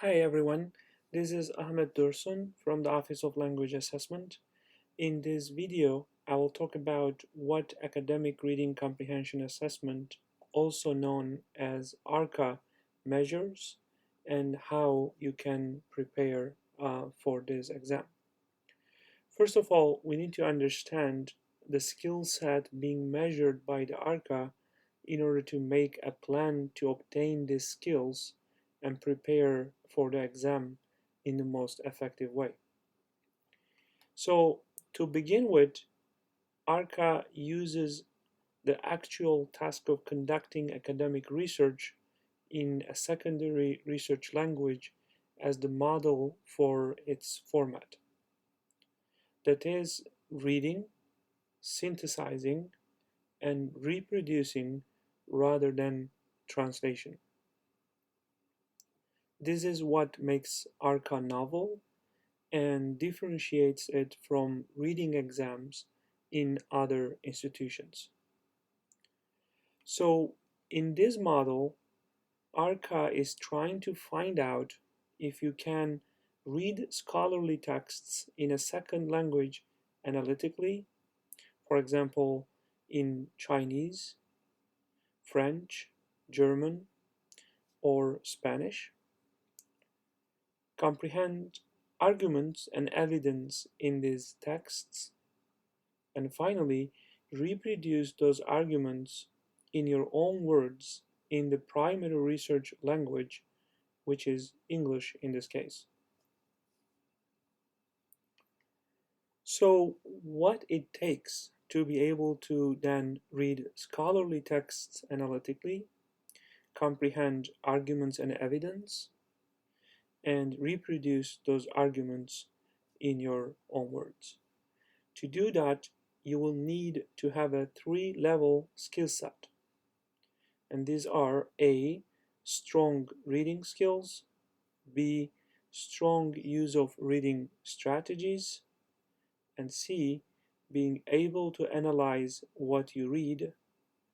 Hi everyone, this is Ahmed Dursun from the Office of Language Assessment. In this video, I will talk about what academic reading comprehension assessment, also known as ARCA, measures and how you can prepare for this exam. First of all, we need to understand the skill set being measured by the ARCA in order to make a plan to obtain these skills and prepare for the exam in the most effective way. So, to begin with, ARCA uses the actual task of conducting academic research in a secondary research language as the model for its format. That is, reading, synthesizing, and reproducing rather than translation. This is what makes ARCA novel and differentiates it from reading exams in other institutions. So, in this model, ARCA is trying to find out if you can read scholarly texts in a second language analytically, for example, in Chinese, French, German, or Spanish, comprehend arguments and evidence in these texts, and finally, reproduce those arguments in your own words in the primary research language, which is English in this case. So, what it takes to be able to then read scholarly texts analytically, comprehend arguments and evidence, and reproduce those arguments in your own words. To do that, you will need to have a three-level skill set. And these are A, strong reading skills, B, strong use of reading strategies, and C, being able to analyze what you read,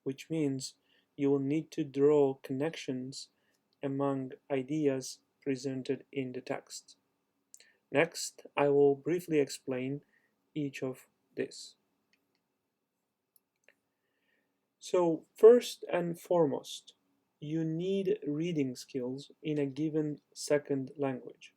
which means you will need to draw connections among ideas presented in the text. Next, I will briefly explain each of these. So, first and foremost, you need reading skills in a given second language.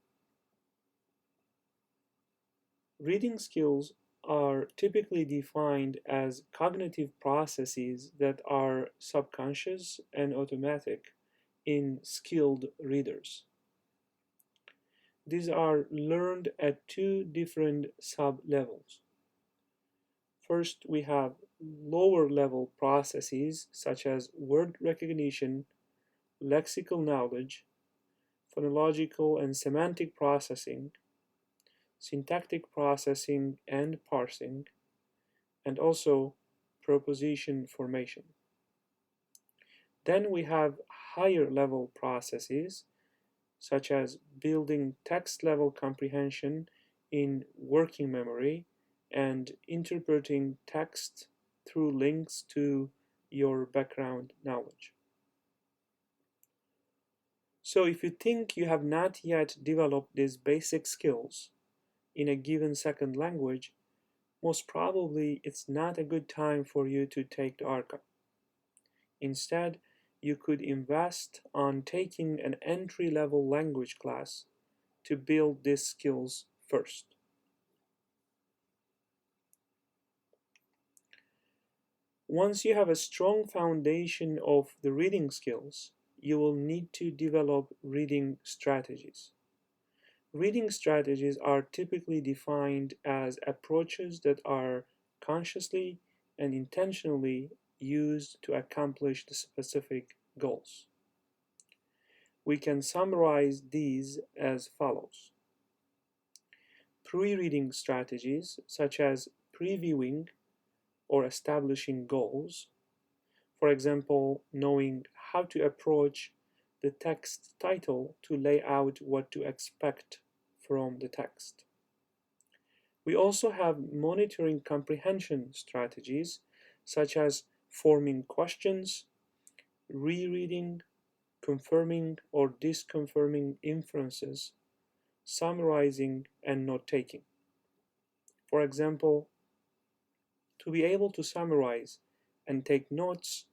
Reading skills are typically defined as cognitive processes that are subconscious and automatic in skilled readers. These are learned at two different sub-levels. First, we have lower level processes such as word recognition, lexical knowledge, phonological and semantic processing, syntactic processing and parsing, and also proposition formation. Then we have higher level processes such as building text level comprehension in working memory and interpreting text through links to your background knowledge. So if you think you have not yet developed these basic skills in a given second language, most probably it's not a good time for you to take the ARCA. Instead, you could invest on taking an entry-level language class to build these skills first. Once you have a strong foundation of the reading skills, you will need to develop reading strategies. Reading strategies are typically defined as approaches that are consciously and intentionally used to accomplish the specific goals. We can summarize these as follows. Pre-reading strategies, such as previewing or establishing goals, for example, knowing how to approach the text title to lay out what to expect from the text. We also have monitoring comprehension strategies, such as forming questions, rereading, confirming or disconfirming inferences, summarizing, and note taking. For example, to be able to summarize and take notes,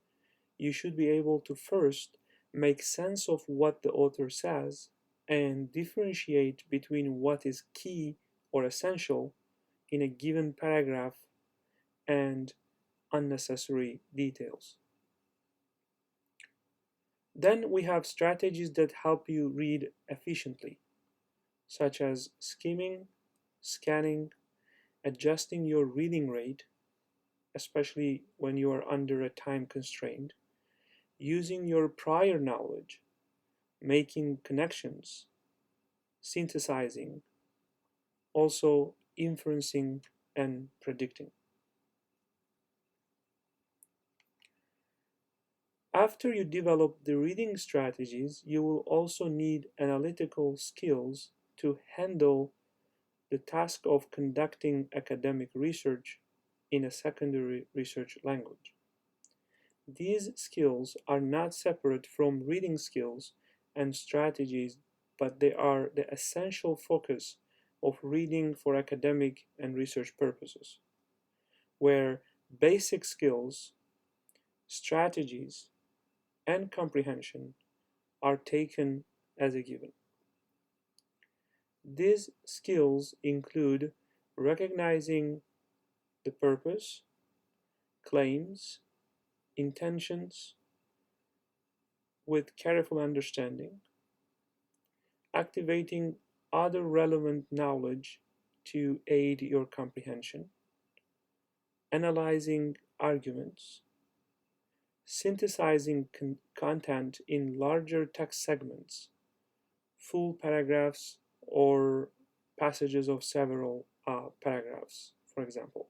you should be able to first make sense of what the author says and differentiate between what is key or essential in a given paragraph and unnecessary details. Then we have strategies that help you read efficiently, such as skimming, scanning, adjusting your reading rate, especially when you are under a time constraint, using your prior knowledge, making connections, synthesizing, also inferencing and predicting. After you develop the reading strategies, you will also need analytical skills to handle the task of conducting academic research in a secondary research language. These skills are not separate from reading skills and strategies, but they are the essential focus of reading for academic and research purposes, where basic skills, strategies, and comprehension are taken as a given. These skills include recognizing the purpose, claims, intentions with careful understanding, activating other relevant knowledge to aid your comprehension, analyzing arguments, synthesizing content in larger text segments, full paragraphs, or passages of several paragraphs, for example.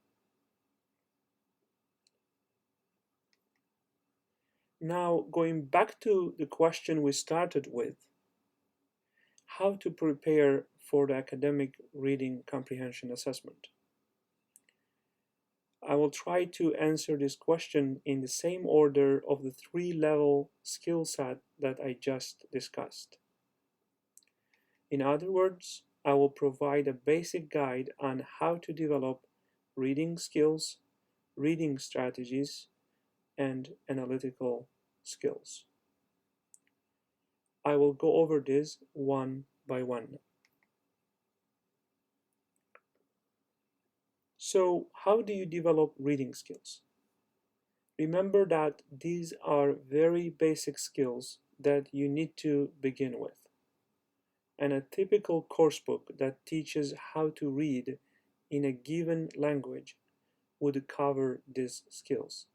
Now, going back to the question we started with, how to prepare for the academic reading comprehension assessment. I will try to answer this question in the same order of the three-level skill set that I just discussed. In other words, I will provide a basic guide on how to develop reading skills, reading strategies, and analytical skills. I will go over this one by one. So, how do you develop reading skills? Remember that these are very basic skills that you need to begin with. And a typical coursebook that teaches how to read in a given language would cover these skills.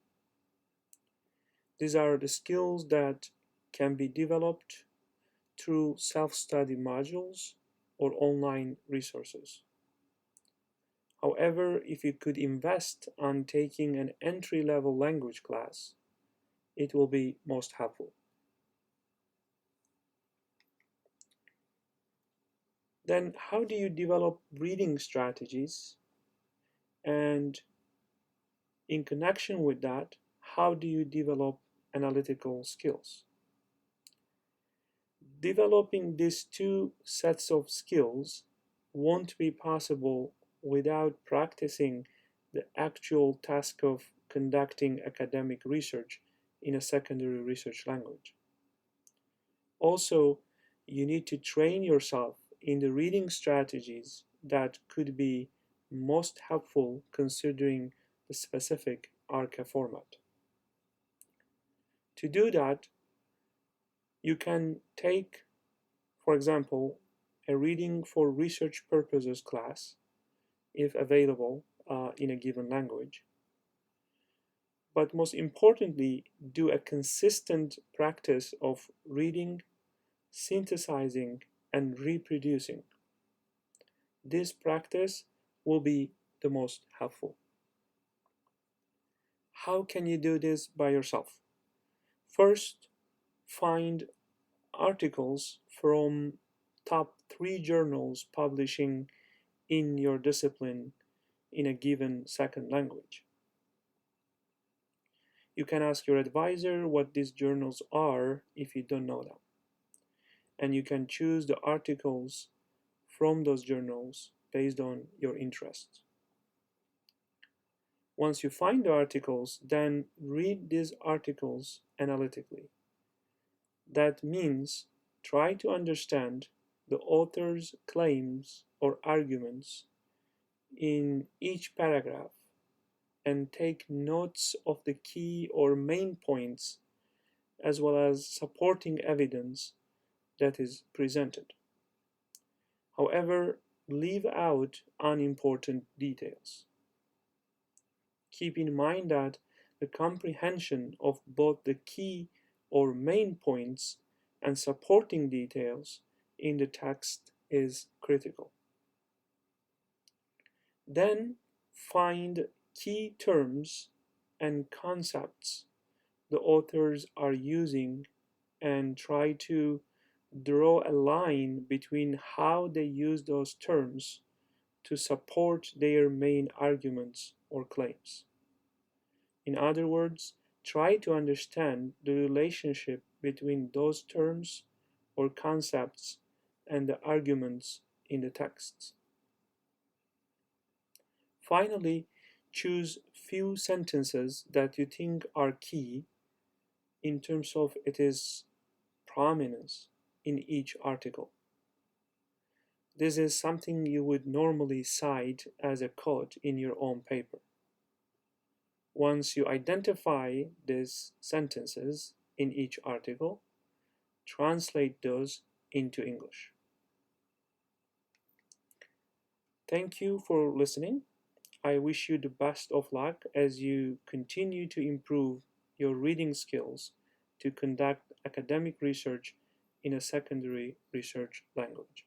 These are the skills that can be developed through self-study modules or online resources. However, if you could invest on taking an entry-level language class, it will be most helpful. Then, how do you develop reading strategies? And in connection with that, how do you develop analytical skills? Developing these two sets of skills won't be possible without practicing the actual task of conducting academic research in a secondary research language. Also, you need to train yourself in the reading strategies that could be most helpful considering the specific ARCA format. To do that, you can take, for example, a reading for research purposes class, if available in a given language. But most importantly, do a consistent practice of reading, synthesizing, and reproducing. This practice will be the most helpful. How can you do this by yourself? First, find articles from top 3 journals publishing in your discipline in a given second language. You can ask your advisor what these journals are if you don't know them. And you can choose the articles from those journals based on your interests. Once you find the articles, then read these articles analytically. That means try to understand the author's claims or arguments in each paragraph and take notes of the key or main points as well as supporting evidence that is presented. However, leave out unimportant details. Keep in mind that the comprehension of both the key or main points and supporting details in the text is critical. Then find key terms and concepts the authors are using and try to draw a line between how they use those terms to support their main arguments or claims. In other words, try to understand the relationship between those terms or concepts and the arguments in the texts. Finally, choose few sentences that you think are key in terms of its prominence in each article. This is something you would normally cite as a quote in your own paper. Once you identify these sentences in each article, translate those into English. Thank you for listening. I wish you the best of luck as you continue to improve your reading skills to conduct academic research in a secondary research language.